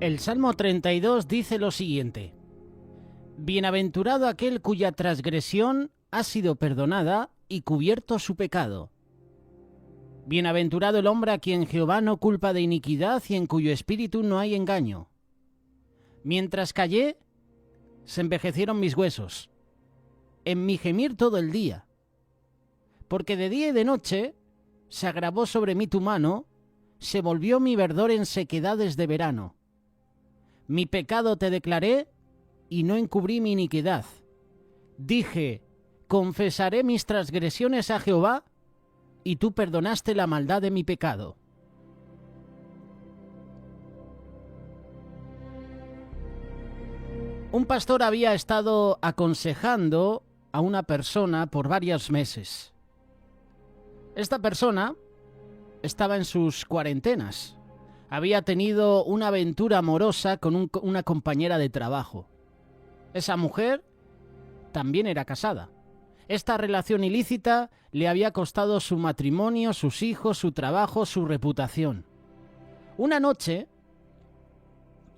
El Salmo 32 dice lo siguiente: Bienaventurado aquel cuya transgresión ha sido perdonada y cubierto su pecado. Bienaventurado el hombre a quien Jehová no culpa de iniquidad y en cuyo espíritu no hay engaño. Mientras callé, se envejecieron mis huesos, en mi gemir todo el día. Porque de día y de noche se agravó sobre mí tu mano, se volvió mi verdor en sequedades de verano. Mi pecado te declaré y no encubrí mi iniquidad. Dije, confesaré mis transgresiones a Jehová, y tú perdonaste la maldad de mi pecado. Un pastor había estado aconsejando a una persona por varios meses. Esta persona estaba en sus cuarentenas. Había tenido una aventura amorosa con una compañera de trabajo. Esa mujer también era casada. Esta relación ilícita le había costado su matrimonio, sus hijos, su trabajo, su reputación. Una noche,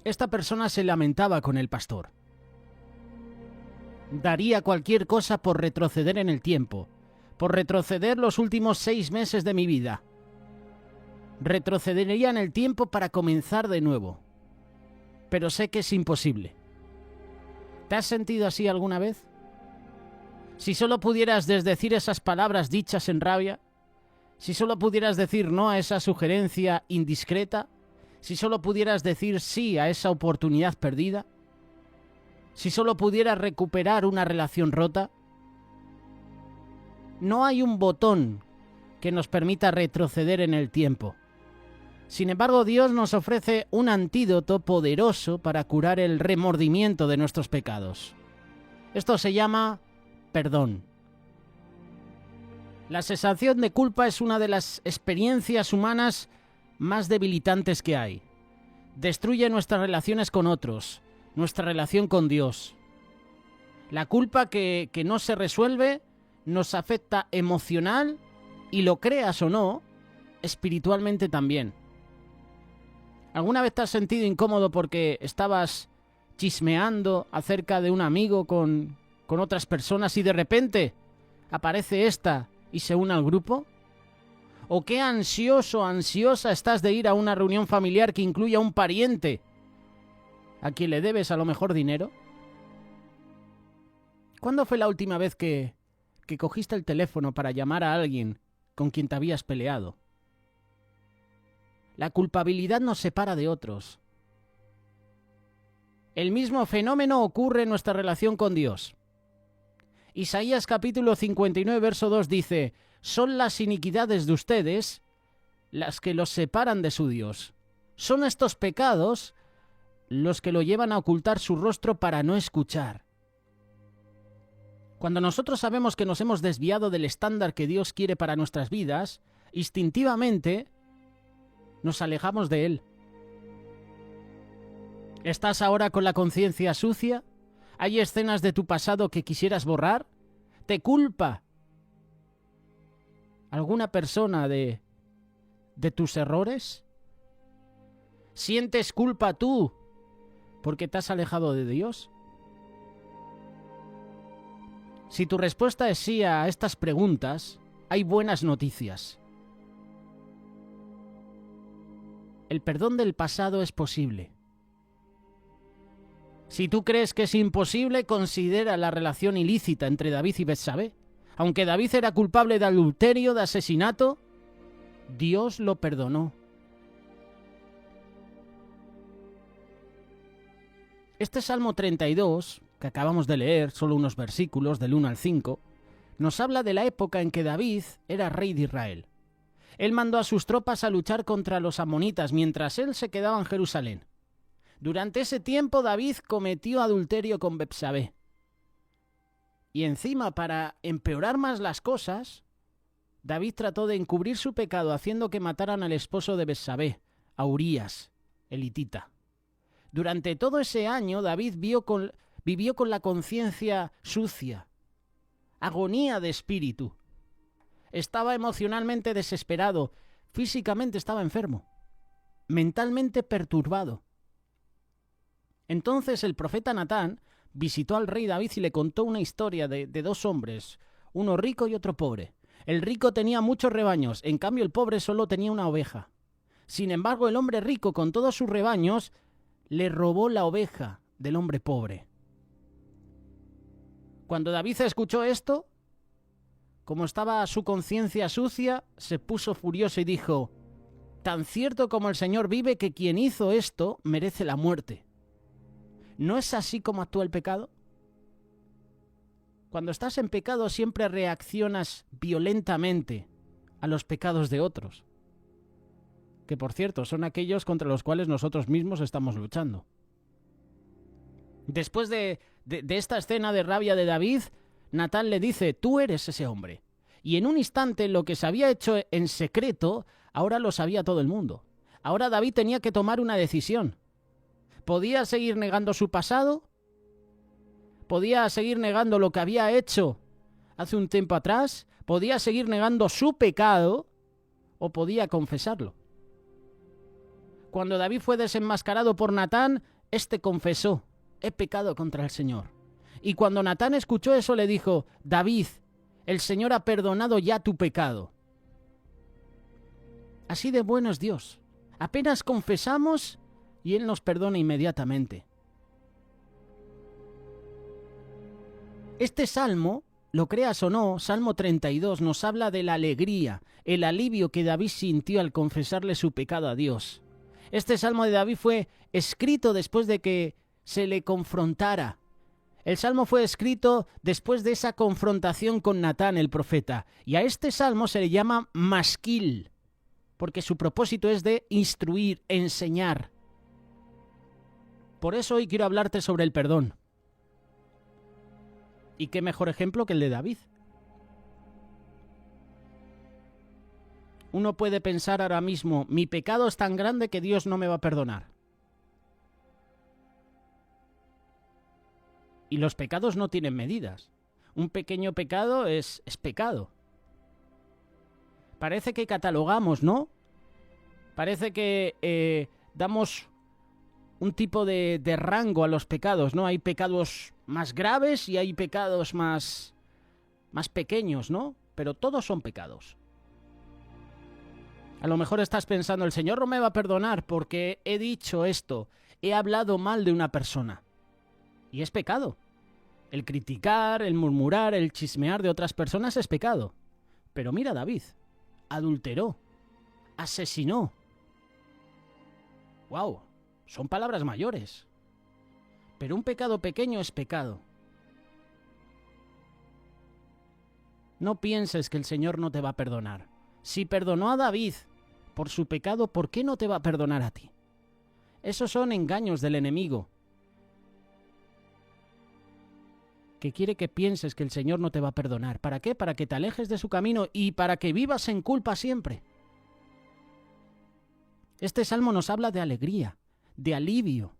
esta persona se lamentaba con el pastor. Daría cualquier cosa por retroceder en el tiempo, por retroceder los últimos 6 meses de mi vida. Retrocedería en el tiempo para comenzar de nuevo. Pero sé que es imposible. ¿Te has sentido así alguna vez? Si solo pudieras desdecir esas palabras dichas en rabia, si solo pudieras decir no a esa sugerencia indiscreta, si solo pudieras decir sí a esa oportunidad perdida, si solo pudieras recuperar una relación rota, no hay un botón que nos permita retroceder en el tiempo. Sin embargo, Dios nos ofrece un antídoto poderoso para curar el remordimiento de nuestros pecados. Esto se llama perdón. La sensación de culpa es una de las experiencias humanas más debilitantes que hay. Destruye nuestras relaciones con otros, nuestra relación con Dios. La culpa que no se resuelve nos afecta emocional y, lo creas o no, espiritualmente también. ¿Alguna vez te has sentido incómodo porque estabas chismeando acerca de un amigo con otras personas y de repente aparece esta y se une al grupo? ¿O qué ansioso o ansiosa estás de ir a una reunión familiar que incluya a un pariente a quien le debes a lo mejor dinero? ¿Cuándo fue la última vez que cogiste el teléfono para llamar a alguien con quien te habías peleado? La culpabilidad nos separa de otros. El mismo fenómeno ocurre en nuestra relación con Dios. Isaías capítulo 59, verso 2 dice: son las iniquidades de ustedes las que los separan de su Dios. Son estos pecados los que lo llevan a ocultar su rostro para no escuchar. Cuando nosotros sabemos que nos hemos desviado del estándar que Dios quiere para nuestras vidas, instintivamente nos alejamos de Él. ¿Estás ahora con la conciencia sucia? ¿Hay escenas de tu pasado que quisieras borrar? ¿Te culpa alguna persona de tus errores? ¿Sientes culpa tú porque te has alejado de Dios? Si tu respuesta es sí a estas preguntas, hay buenas noticias. El perdón del pasado es posible. Si tú crees que es imposible, considera la relación ilícita entre David y Betsabé. Aunque David era culpable de adulterio, de asesinato, Dios lo perdonó. Este Salmo 32, que acabamos de leer, solo unos versículos del 1 al 5, nos habla de la época en que David era rey de Israel. Él mandó a sus tropas a luchar contra los amonitas mientras él se quedaba en Jerusalén. Durante ese tiempo David cometió adulterio con Betsabé. Y encima, para empeorar más las cosas, David trató de encubrir su pecado haciendo que mataran al esposo de Betsabé, a Urías, el hitita. Durante todo ese año David vivió con la conciencia sucia, agonía de espíritu. Estaba emocionalmente desesperado, físicamente estaba enfermo, mentalmente perturbado. Entonces el profeta Natán visitó al rey David y le contó una historia de dos hombres, uno rico y otro pobre. El rico tenía muchos rebaños, en cambio el pobre solo tenía una oveja. Sin embargo, el hombre rico con todos sus rebaños le robó la oveja del hombre pobre. Cuando David escuchó esto, como estaba su conciencia sucia, se puso furioso y dijo: «Tan cierto como el Señor vive que quien hizo esto merece la muerte». ¿No es así como actúa el pecado? Cuando estás en pecado siempre reaccionas violentamente a los pecados de otros, que por cierto son aquellos contra los cuales nosotros mismos estamos luchando. Después de esta escena de rabia de David, Natán le dice: «Tú eres ese hombre». Y en un instante lo que se había hecho en secreto, ahora lo sabía todo el mundo. Ahora David tenía que tomar una decisión. ¿Podía seguir negando su pasado? ¿Podía seguir negando lo que había hecho hace un tiempo atrás? ¿Podía seguir negando su pecado? ¿O podía confesarlo? Cuando David fue desenmascarado por Natán, éste confesó: «He pecado contra el Señor». Y cuando Natán escuchó eso le dijo: «David, el Señor ha perdonado ya tu pecado». Así de bueno es Dios. Apenas confesamos y Él nos perdona inmediatamente. Este salmo, lo creas o no, Salmo 32, nos habla de la alegría, el alivio que David sintió al confesarle su pecado a Dios. Este salmo de David fue escrito después de que se le confrontara. El salmo fue escrito después de esa confrontación con Natán el profeta. Y a este salmo se le llama masquil, porque su propósito es de instruir, enseñar. Por eso hoy quiero hablarte sobre el perdón. ¿Y qué mejor ejemplo que el de David? Uno puede pensar ahora mismo: mi pecado es tan grande que Dios no me va a perdonar. Y los pecados no tienen medidas. Un pequeño pecado es pecado. Parece que catalogamos, ¿no? Parece que damos un tipo de rango a los pecados, ¿no? Hay pecados más graves y hay pecados más pequeños, ¿no? Pero todos son pecados. A lo mejor estás pensando: el Señor no me va a perdonar porque he dicho esto, he hablado mal de una persona. Y es pecado. El criticar, el murmurar, el chismear de otras personas es pecado. Pero mira, David adulteró, asesinó. ¡Wow! Son palabras mayores. Pero un pecado pequeño es pecado. No pienses que el Señor no te va a perdonar. Si perdonó a David por su pecado, ¿por qué no te va a perdonar a ti? Esos son engaños del enemigo, que quiere que pienses que el Señor no te va a perdonar. ¿Para qué? Para que te alejes de su camino y para que vivas en culpa siempre. Este salmo nos habla de alegría, de alivio.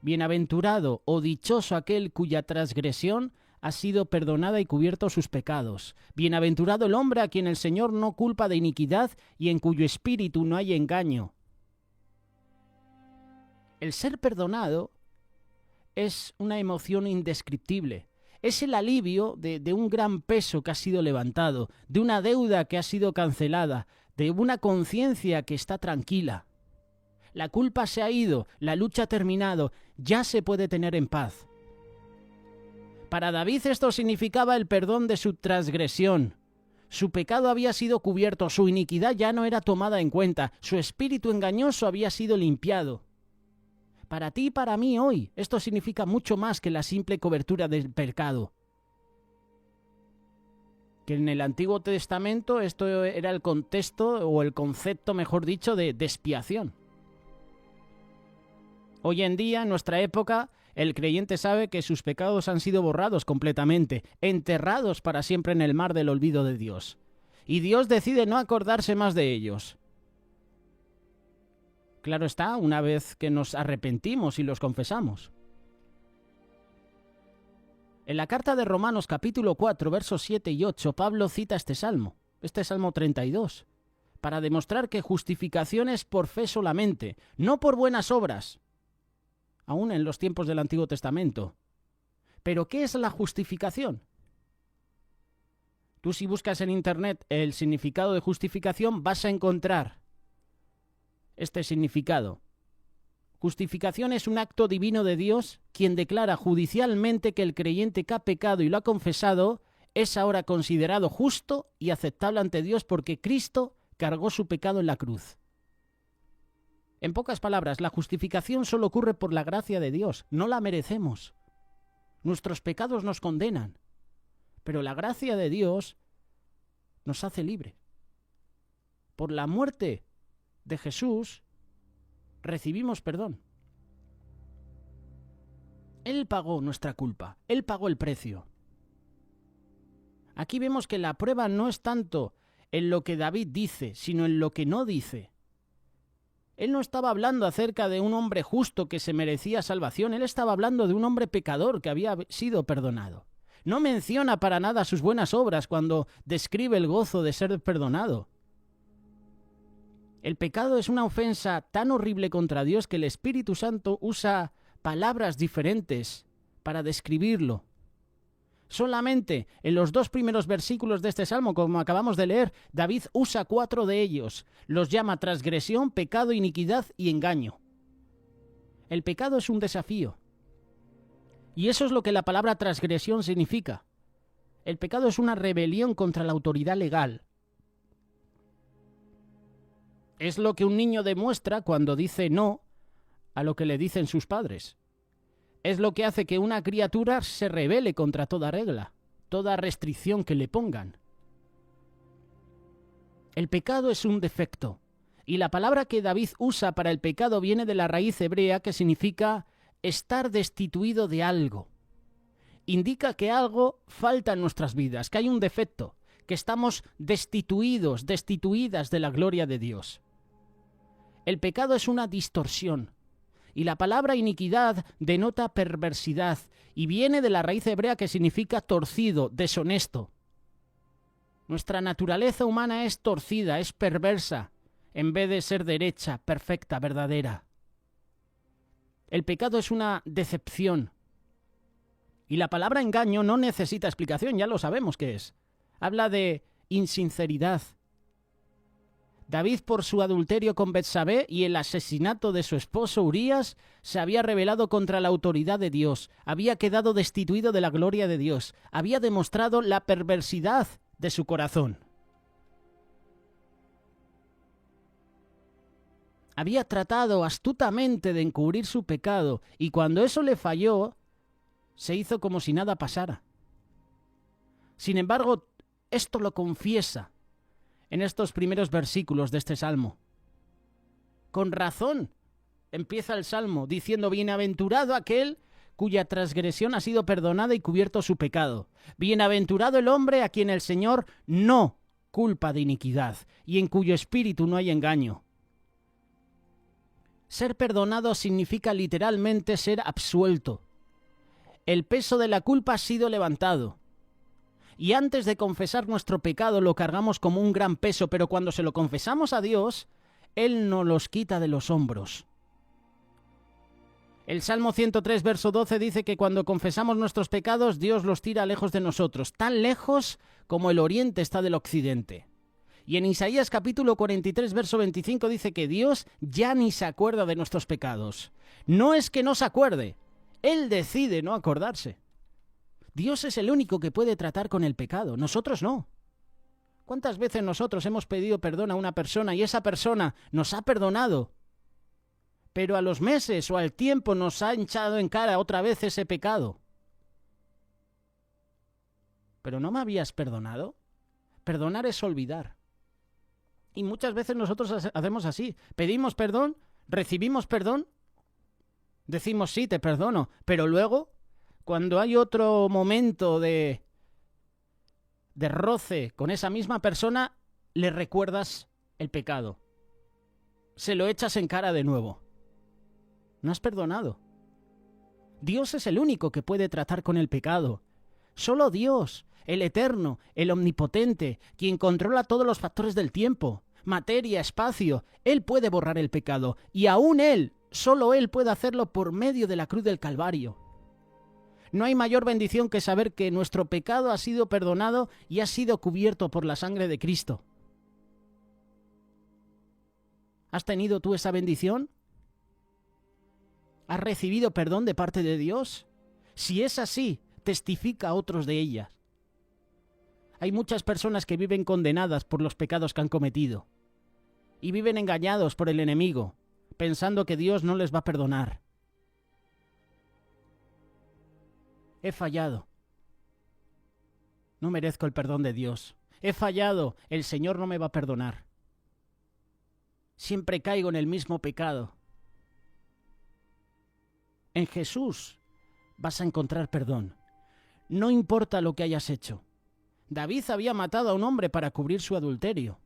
Bienaventurado o dichoso aquel cuya transgresión ha sido perdonada y cubierto sus pecados. Bienaventurado el hombre a quien el Señor no culpa de iniquidad y en cuyo espíritu no hay engaño. El ser perdonado es una emoción indescriptible. Es el alivio de un gran peso que ha sido levantado, de una deuda que ha sido cancelada, de una conciencia que está tranquila. La culpa se ha ido, la lucha ha terminado, ya se puede tener en paz. Para David esto significaba el perdón de su transgresión. Su pecado había sido cubierto, su iniquidad ya no era tomada en cuenta, su espíritu engañoso había sido limpiado. Para ti y para mí hoy, esto significa mucho más que la simple cobertura del pecado. Que en el Antiguo Testamento esto era el contexto, o el concepto, mejor dicho, de expiación. Hoy en día, en nuestra época, el creyente sabe que sus pecados han sido borrados completamente, enterrados para siempre en el mar del olvido de Dios. Y Dios decide no acordarse más de ellos. Claro está, una vez que nos arrepentimos y los confesamos. En la carta de Romanos capítulo 4, versos 7 y 8, Pablo cita este salmo 32. para demostrar que justificación es por fe solamente, no por buenas obras, aún en los tiempos del Antiguo Testamento. ¿Pero qué es la justificación? Tú, si buscas en Internet el significado de justificación, vas a encontrar este significado. Justificación es un acto divino de Dios, quien declara judicialmente que el creyente que ha pecado y lo ha confesado es ahora considerado justo y aceptable ante Dios porque Cristo cargó su pecado en la cruz. En pocas palabras, la justificación solo ocurre por la gracia de Dios, no la merecemos. Nuestros pecados nos condenan, pero la gracia de Dios nos hace libre. Por la muerte de Jesús recibimos perdón. Él pagó nuestra culpa, Él pagó el precio. Aquí vemos que la prueba no es tanto en lo que David dice, sino en lo que no dice. Él no estaba hablando acerca de un hombre justo que se merecía salvación, él estaba hablando de un hombre pecador que había sido perdonado. No menciona para nada sus buenas obras cuando describe el gozo de ser perdonado. El pecado es una ofensa tan horrible contra Dios que el Espíritu Santo usa palabras diferentes para describirlo. Solamente en los 2 primeros versículos de este salmo, como acabamos de leer, David usa 4 de ellos. Los llama transgresión, pecado, iniquidad y engaño. El pecado es un desafío. Y eso es lo que la palabra transgresión significa. El pecado es una rebelión contra la autoridad legal. Es lo que un niño demuestra cuando dice no a lo que le dicen sus padres. Es lo que hace que una criatura se rebele contra toda regla, toda restricción que le pongan. El pecado es un defecto, y la palabra que David usa para el pecado viene de la raíz hebrea que significa estar destituido de algo. Indica que algo falta en nuestras vidas, que hay un defecto, que estamos destituidos, destituidas de la gloria de Dios. El pecado es una distorsión. Y la palabra iniquidad denota perversidad y viene de la raíz hebrea que significa torcido, deshonesto. Nuestra naturaleza humana es torcida, es perversa, en vez de ser derecha, perfecta, verdadera. El pecado es una decepción. Y la palabra engaño no necesita explicación, ya lo sabemos qué es. Habla de insinceridad. David, por su adulterio con Betsabé y el asesinato de su esposo Urías, se había rebelado contra la autoridad de Dios, había quedado destituido de la gloria de Dios, había demostrado la perversidad de su corazón. Había tratado astutamente de encubrir su pecado y cuando eso le falló, se hizo como si nada pasara. Sin embargo, esto lo confiesa en estos primeros versículos de este salmo. Con razón empieza el salmo diciendo: bienaventurado aquel cuya transgresión ha sido perdonada y cubierto su pecado. Bienaventurado el hombre a quien el Señor no culpa de iniquidad y en cuyo espíritu no hay engaño. Ser perdonado significa literalmente ser absuelto. El peso de la culpa ha sido levantado. Y antes de confesar nuestro pecado lo cargamos como un gran peso, pero cuando se lo confesamos a Dios, Él nos los quita de los hombros. El Salmo 103, verso 12 dice que cuando confesamos nuestros pecados, Dios los tira lejos de nosotros, tan lejos como el oriente está del occidente. Y en Isaías capítulo 43, verso 25 dice que Dios ya ni se acuerda de nuestros pecados. No es que no se acuerde, Él decide no acordarse. Dios es el único que puede tratar con el pecado, nosotros no. ¿Cuántas veces nosotros hemos pedido perdón a una persona y esa persona nos ha perdonado? Pero a los meses o al tiempo nos ha echado en cara otra vez ese pecado. ¿Pero no me habías perdonado? Perdonar es olvidar. Y muchas veces nosotros hacemos así. Pedimos perdón, recibimos perdón, decimos sí, te perdono, pero luego, cuando hay otro momento de roce con esa misma persona, le recuerdas el pecado. Se lo echas en cara de nuevo. No has perdonado. Dios es el único que puede tratar con el pecado. Solo Dios, el eterno, el omnipotente, quien controla todos los factores del tiempo. materia, espacio. Él puede borrar el pecado y aún Él, solo Él puede hacerlo por medio de la cruz del Calvario. No hay mayor bendición que saber que nuestro pecado ha sido perdonado y ha sido cubierto por la sangre de Cristo. ¿Has tenido tú esa bendición? ¿Has recibido perdón de parte de Dios? Si es así, testifica a otros de ellas. Hay muchas personas que viven condenadas por los pecados que han cometido y viven engañados por el enemigo, pensando que Dios no les va a perdonar. He fallado. No merezco el perdón de Dios. He fallado. El Señor no me va a perdonar. Siempre caigo en el mismo pecado. En Jesús vas a encontrar perdón. No importa lo que hayas hecho. David había matado a un hombre para cubrir su adulterio.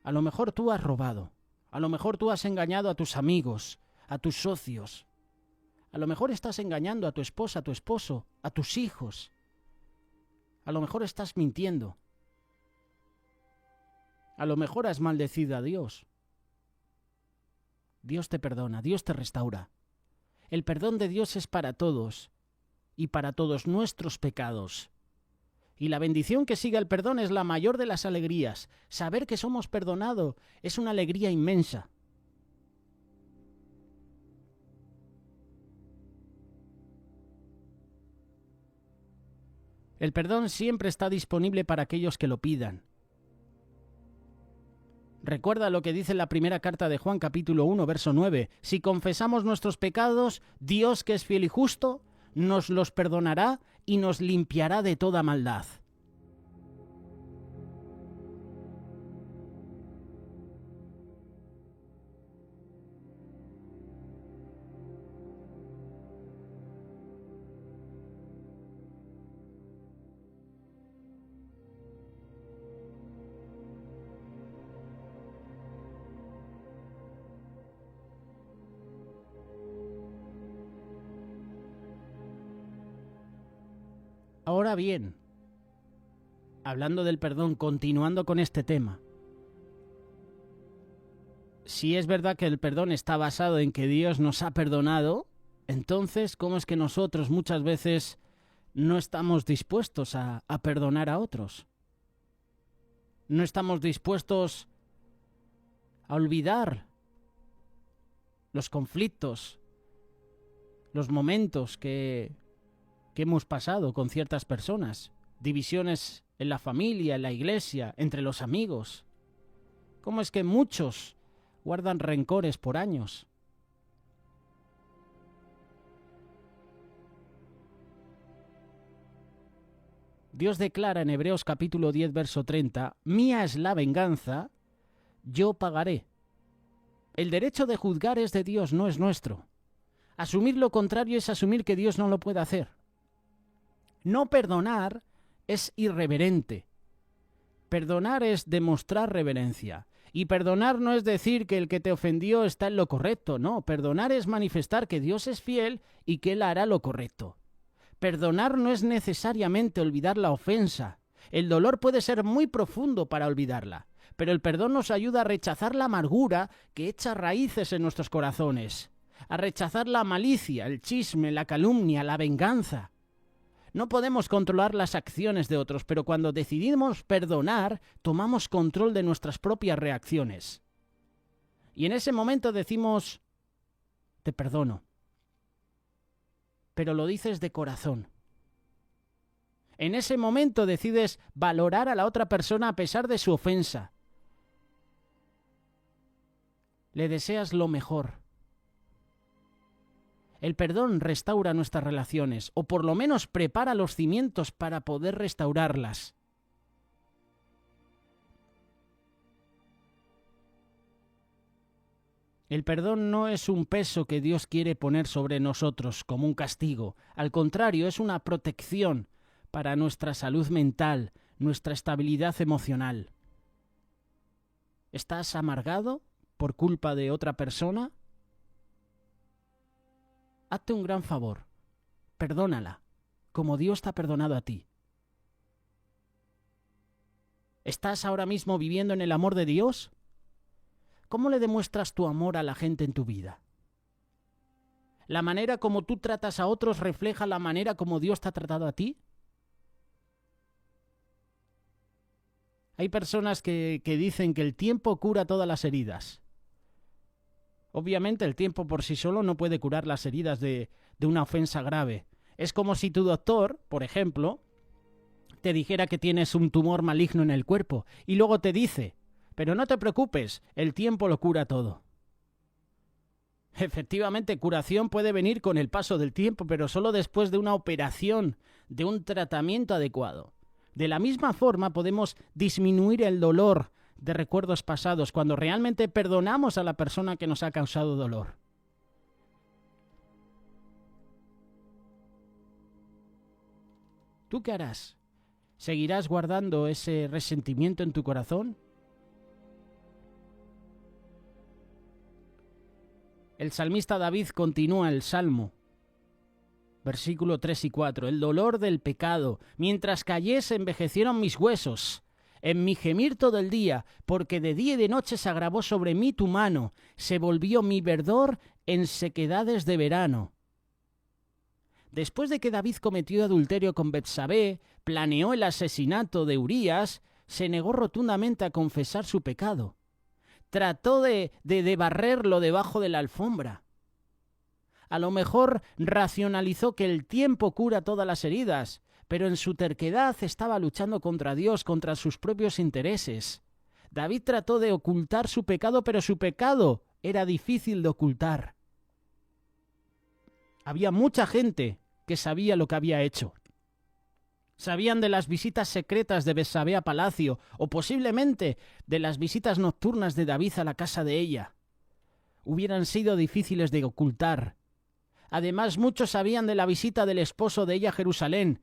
A lo mejor tú has robado. A lo mejor tú has engañado a tus amigos, a tus socios. A lo mejor estás engañando a tu esposa, a tu esposo, a tus hijos. A lo mejor estás mintiendo. A lo mejor has maldecido a Dios. Dios te perdona, Dios te restaura. El perdón de Dios es para todos y para todos nuestros pecados. Y la bendición que sigue al perdón es la mayor de las alegrías. Saber que somos perdonados es una alegría inmensa. El perdón siempre está disponible para aquellos que lo pidan. Recuerda lo que dice la primera carta de Juan, capítulo 1, verso 9. Si confesamos nuestros pecados, Dios, que es fiel y justo, nos los perdonará y nos limpiará de toda maldad. Ahora bien, hablando del perdón, continuando con este tema, si es verdad que el perdón está basado en que Dios nos ha perdonado, entonces, ¿cómo es que nosotros muchas veces no estamos dispuestos a perdonar a otros? No estamos dispuestos a olvidar los conflictos, los momentos que hemos pasado con ciertas personas, divisiones en la familia, en la iglesia, entre los amigos. ¿Cómo es que muchos guardan rencores por años? Dios declara en Hebreos capítulo 10, verso 30, «Mía es la venganza, yo pagaré». El derecho de juzgar es de Dios, no es nuestro. Asumir lo contrario es asumir que Dios no lo puede hacer. No perdonar es irreverente. Perdonar es demostrar reverencia. Y perdonar no es decir que el que te ofendió está en lo correcto, no. Perdonar es manifestar que Dios es fiel y que Él hará lo correcto. Perdonar no es necesariamente olvidar la ofensa. El dolor puede ser muy profundo para olvidarla, pero el perdón nos ayuda a rechazar la amargura que echa raíces en nuestros corazones, a rechazar la malicia, el chisme, la calumnia, la venganza. No podemos controlar las acciones de otros, pero cuando decidimos perdonar, tomamos control de nuestras propias reacciones. Y en ese momento decimos, te perdono. Pero lo dices de corazón. En ese momento decides valorar a la otra persona a pesar de su ofensa. Le deseas lo mejor. El perdón restaura nuestras relaciones, o por lo menos prepara los cimientos para poder restaurarlas. El perdón no es un peso que Dios quiere poner sobre nosotros como un castigo. Al contrario, es una protección para nuestra salud mental, nuestra estabilidad emocional. ¿Estás amargado por culpa de otra persona? Hazte un gran favor. Perdónala, como Dios te ha perdonado a ti. ¿Estás ahora mismo viviendo en el amor de Dios? ¿Cómo le demuestras tu amor a la gente en tu vida? ¿La manera como tú tratas a otros refleja la manera como Dios te ha tratado a ti? Hay personas que dicen que el tiempo cura todas las heridas. Obviamente el tiempo por sí solo no puede curar las heridas de una ofensa grave. Es como si tu doctor, por ejemplo, te dijera que tienes un tumor maligno en el cuerpo y luego te dice, pero no te preocupes, el tiempo lo cura todo. Efectivamente, curación puede venir con el paso del tiempo, pero solo después de una operación, de un tratamiento adecuado. De la misma forma podemos disminuir el dolor de recuerdos pasados cuando realmente perdonamos a la persona que nos ha causado dolor. ¿Tú qué harás? ¿Seguirás guardando ese resentimiento en tu corazón? El salmista David continúa el Salmo, versículo 3 y 4. El dolor del pecado, mientras callé se envejecieron mis huesos. En mi gemir todo el día, porque de día y de noche se agravó sobre mí tu mano, se volvió mi verdor en sequedades de verano. Después de que David cometió adulterio con Betsabé, planeó el asesinato de Urías, se negó rotundamente a confesar su pecado. Trató de barrerlo debajo de la alfombra. A lo mejor racionalizó que el tiempo cura todas las heridas, pero en su terquedad estaba luchando contra Dios, contra sus propios intereses. David trató de ocultar su pecado, pero su pecado era difícil de ocultar. Había mucha gente que sabía lo que había hecho. Sabían de las visitas secretas de Betsabé a palacio, o posiblemente de las visitas nocturnas de David a la casa de ella. Hubieran sido difíciles de ocultar. Además, muchos sabían de la visita del esposo de ella a Jerusalén.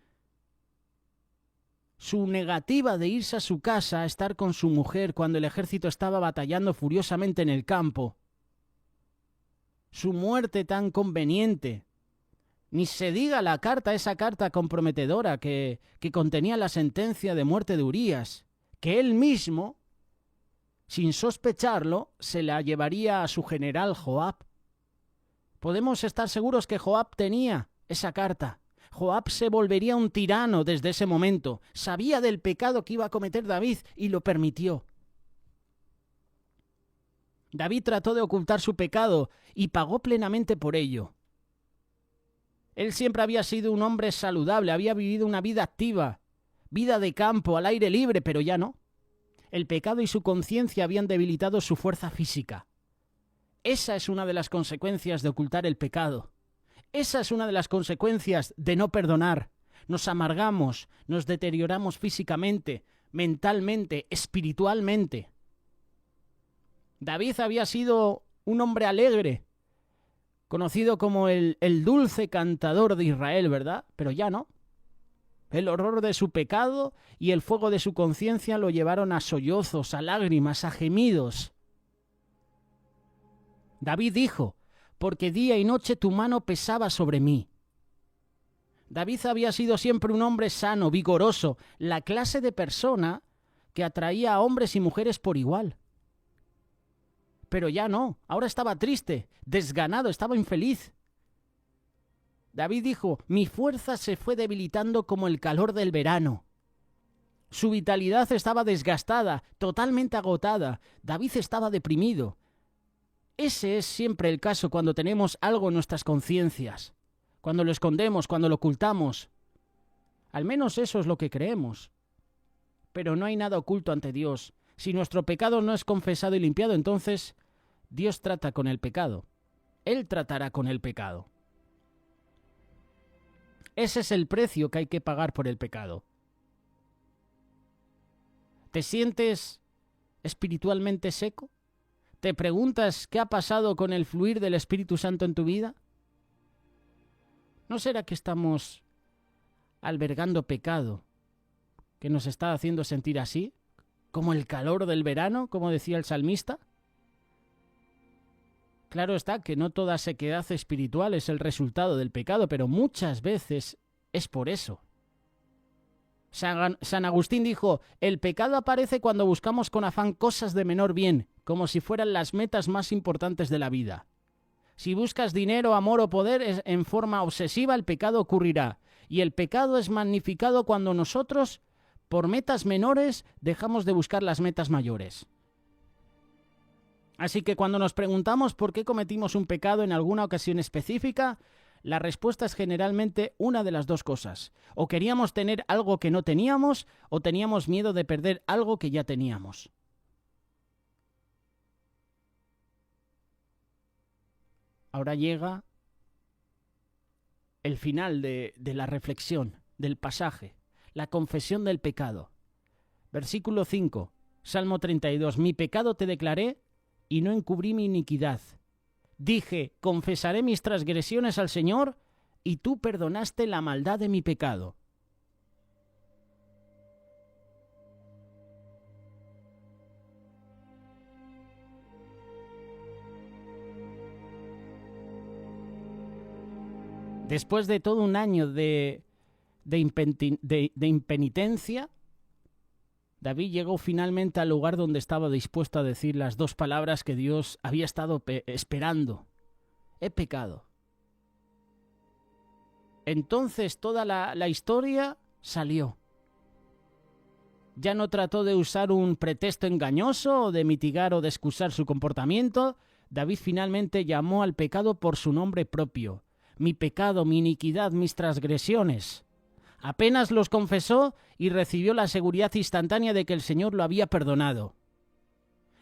Su negativa de irse a su casa a estar con su mujer cuando el ejército estaba batallando furiosamente en el campo. Su muerte tan conveniente. Ni se diga la carta, esa carta comprometedora que contenía la sentencia de muerte de Urías, que él mismo, sin sospecharlo, se la llevaría a su general Joab. Podemos estar seguros que Joab tenía esa carta. Joab se volvería un tirano desde ese momento. Sabía del pecado que iba a cometer David y lo permitió. David trató de ocultar su pecado y pagó plenamente por ello. Él siempre había sido un hombre saludable, había vivido una vida activa, vida de campo, al aire libre, pero ya no. El pecado y su conciencia habían debilitado su fuerza física. Esa es una de las consecuencias de ocultar el pecado. Esa es una de las consecuencias de no perdonar. Nos amargamos, nos deterioramos físicamente, mentalmente, espiritualmente. David había sido un hombre alegre, conocido como el dulce cantador de Israel, ¿verdad? Pero ya no. El horror de su pecado y el fuego de su conciencia lo llevaron a sollozos, a lágrimas, a gemidos. David dijo, porque día y noche tu mano pesaba sobre mí. David había sido siempre un hombre sano, vigoroso, la clase de persona que atraía a hombres y mujeres por igual. Pero ya no, ahora estaba triste, desganado, estaba infeliz. David dijo, mi fuerza se fue debilitando como el calor del verano. Su vitalidad estaba desgastada, totalmente agotada. David estaba deprimido. Ese es siempre el caso cuando tenemos algo en nuestras conciencias, cuando lo escondemos, cuando lo ocultamos. Al menos eso es lo que creemos. Pero no hay nada oculto ante Dios. Si nuestro pecado no es confesado y limpiado, entonces Dios trata con el pecado. Él tratará con el pecado. Ese es el precio que hay que pagar por el pecado. ¿Te sientes espiritualmente seco? ¿Te preguntas qué ha pasado con el fluir del Espíritu Santo en tu vida? ¿No será que estamos albergando pecado que nos está haciendo sentir así? ¿Como el calor del verano, como decía el salmista? Claro está que no toda sequedad espiritual es el resultado del pecado, pero muchas veces es por eso. San Agustín dijo, el pecado aparece cuando buscamos con afán cosas de menor bien, como si fueran las metas más importantes de la vida. Si buscas dinero, amor o poder en forma obsesiva, el pecado ocurrirá. Y el pecado es magnificado cuando nosotros, por metas menores, dejamos de buscar las metas mayores. Así que cuando nos preguntamos por qué cometimos un pecado en alguna ocasión específica, la respuesta es generalmente una de las dos cosas. O queríamos tener algo que no teníamos, o teníamos miedo de perder algo que ya teníamos. Ahora llega el final de la reflexión, del pasaje, la confesión del pecado. Versículo 5, Salmo 32. Mi pecado te declaré y no encubrí mi iniquidad. Dije, confesaré mis transgresiones al Señor, y tú perdonaste la maldad de mi pecado. Después de todo un año de impenitencia, David llegó finalmente al lugar donde estaba dispuesto a decir las dos palabras que Dios había estado esperando. He pecado. Entonces toda la historia salió. Ya no trató de usar un pretexto engañoso o de mitigar o de excusar su comportamiento. David finalmente llamó al pecado por su nombre propio. Mi pecado, mi iniquidad, mis transgresiones. Apenas los confesó y recibió la seguridad instantánea de que el Señor lo había perdonado.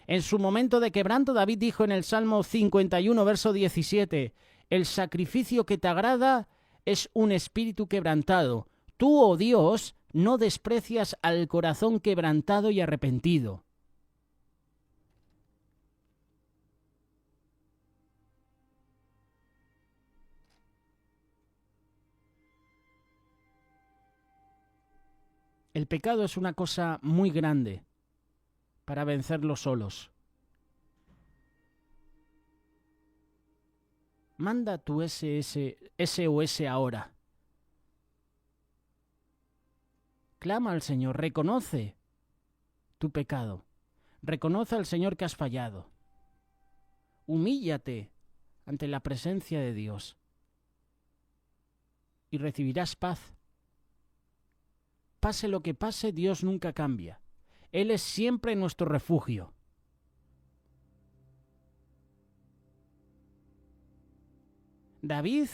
En su momento de quebranto, David dijo en el Salmo 51, verso 17, el sacrificio que te agrada es un espíritu quebrantado. Tú, oh Dios, no desprecias al corazón quebrantado y arrepentido. El pecado es una cosa muy grande para vencerlo solos. Manda tu SOS ahora. Clama al Señor, reconoce tu pecado. Reconoce al Señor que has fallado. Humíllate ante la presencia de Dios y recibirás paz. Pase lo que pase, Dios nunca cambia. Él es siempre nuestro refugio. David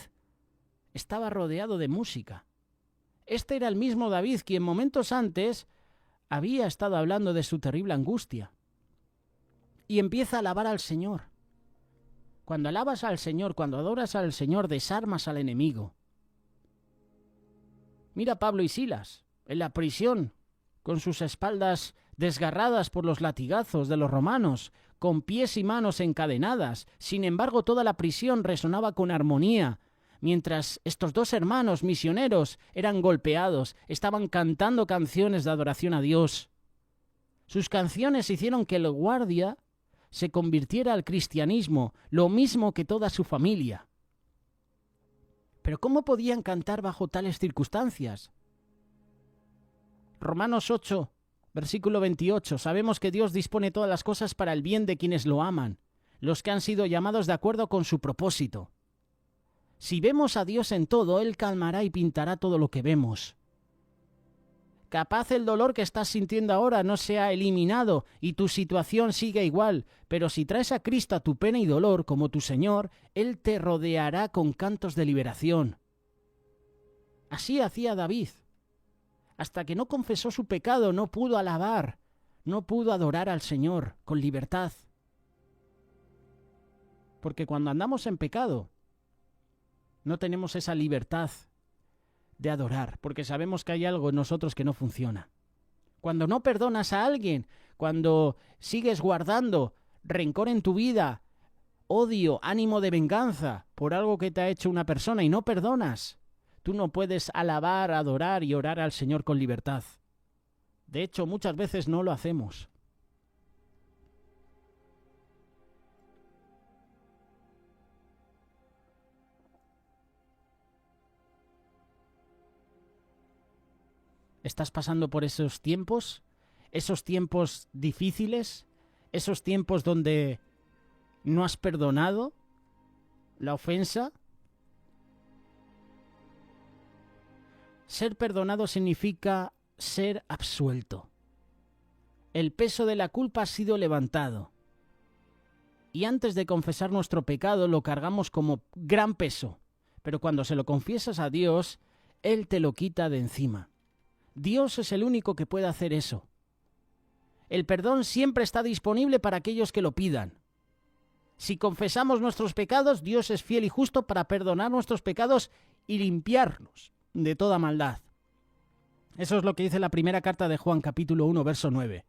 estaba rodeado de música. Este era el mismo David quien momentos antes había estado hablando de su terrible angustia. Y empieza a alabar al Señor. Cuando alabas al Señor, cuando adoras al Señor, desarmas al enemigo. Mira a Pablo y Silas en la prisión, con sus espaldas desgarradas por los latigazos de los romanos, con pies y manos encadenadas. Sin embargo, toda la prisión resonaba con armonía, mientras estos dos hermanos misioneros eran golpeados, estaban cantando canciones de adoración a Dios. Sus canciones hicieron que el guardia se convirtiera al cristianismo, lo mismo que toda su familia. Pero ¿cómo podían cantar bajo tales circunstancias? Romanos 8, versículo 28. Sabemos que Dios dispone todas las cosas para el bien de quienes lo aman, los que han sido llamados de acuerdo con su propósito. Si vemos a Dios en todo, Él calmará y pintará todo lo que vemos. Capaz el dolor que estás sintiendo ahora no sea eliminado y tu situación sigue igual, pero si traes a Cristo a tu pena y dolor como tu Señor, Él te rodeará con cantos de liberación. Así hacía David. Hasta que no confesó su pecado, no pudo alabar, no pudo adorar al Señor con libertad. Porque cuando andamos en pecado, no tenemos esa libertad de adorar, porque sabemos que hay algo en nosotros que no funciona. Cuando no perdonas a alguien, cuando sigues guardando rencor en tu vida, odio, ánimo de venganza por algo que te ha hecho una persona y no perdonas, tú no puedes alabar, adorar y orar al Señor con libertad. De hecho, muchas veces no lo hacemos. ¿Estás pasando por esos tiempos difíciles, esos tiempos donde no has perdonado la ofensa? Ser perdonado significa ser absuelto. El peso de la culpa ha sido levantado. Y antes de confesar nuestro pecado lo cargamos como gran peso. Pero cuando se lo confiesas a Dios, Él te lo quita de encima. Dios es el único que puede hacer eso. El perdón siempre está disponible para aquellos que lo pidan. Si confesamos nuestros pecados, Dios es fiel y justo para perdonar nuestros pecados y limpiarlos de toda maldad. Eso es lo que dice la primera carta de Juan, capítulo 1, verso 9.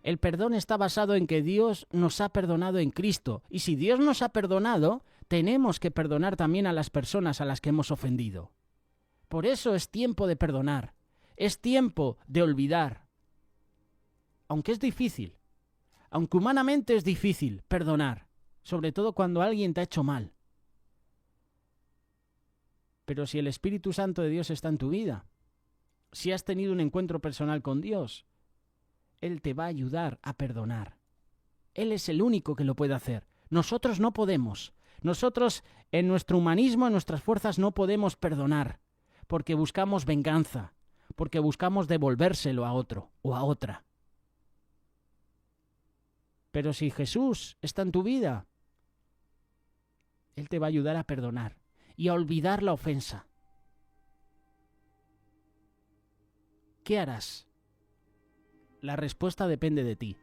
El perdón está basado en que Dios nos ha perdonado en Cristo. Y si Dios nos ha perdonado, tenemos que perdonar también a las personas a las que hemos ofendido. Por eso es tiempo de perdonar. Es tiempo de olvidar. Aunque es difícil. Aunque humanamente es difícil perdonar. Sobre todo cuando alguien te ha hecho mal. Pero si el Espíritu Santo de Dios está en tu vida, si has tenido un encuentro personal con Dios, Él te va a ayudar a perdonar. Él es el único que lo puede hacer. Nosotros no podemos. Nosotros, en nuestro humanismo, en nuestras fuerzas, no podemos perdonar, porque buscamos venganza, porque buscamos devolvérselo a otro o a otra. Pero si Jesús está en tu vida, Él te va a ayudar a perdonar y a olvidar la ofensa. ¿Qué harás? La respuesta depende de ti.